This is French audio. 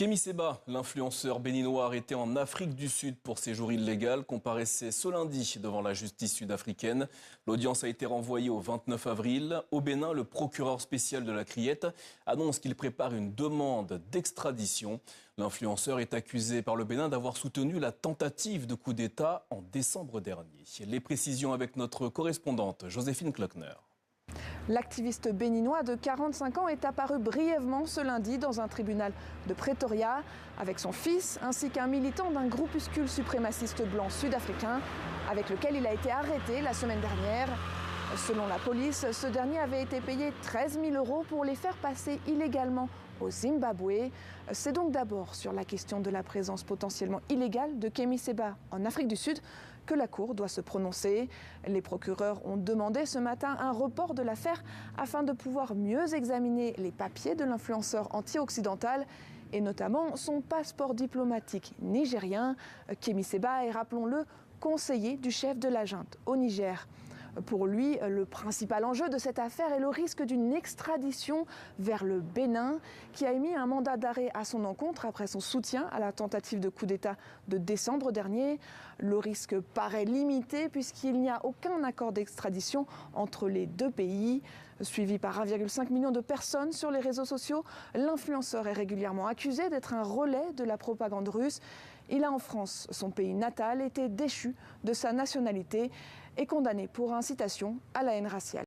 Kémy Séba, l'influenceur béninois arrêté en Afrique du Sud pour séjour illégal, comparaissait ce lundi devant la justice sud-africaine. L'audience a été renvoyée au 29 avril. Au Bénin, le procureur spécial de la Criette annonce qu'il prépare une demande d'extradition. L'influenceur est accusé par le Bénin d'avoir soutenu la tentative de coup d'État en décembre dernier. Les précisions avec notre correspondante Joséphine Klockner. L'activiste béninois de 45 ans est apparu brièvement ce lundi dans un tribunal de Pretoria avec son fils ainsi qu'un militant d'un groupuscule suprémaciste blanc sud-africain avec lequel il a été arrêté la semaine dernière. Selon la police, ce dernier avait été payé 13 000 € pour les faire passer illégalement au Zimbabwe. C'est donc d'abord sur la question de la présence potentiellement illégale de Kémy Séba en Afrique du Sud que la Cour doit se prononcer. Les procureurs ont demandé ce matin un report de l'affaire afin de pouvoir mieux examiner les papiers de l'influenceur anti-occidental et notamment son passeport diplomatique nigérien. Kémy Séba est, rappelons-le, conseiller du chef de la junte au Niger. Pour lui, le principal enjeu de cette affaire est le risque d'une extradition vers le Bénin, qui a émis un mandat d'arrêt à son encontre après son soutien à la tentative de coup d'État de décembre dernier. Le risque paraît limité puisqu'il n'y a aucun accord d'extradition entre les deux pays. Suivi par 1,5 million de personnes sur les réseaux sociaux, l'influenceur est régulièrement accusé d'être un relais de la propagande russe. Il a en France, son pays natal, été déchu de sa nationalité et condamné pour incitation à la haine raciale.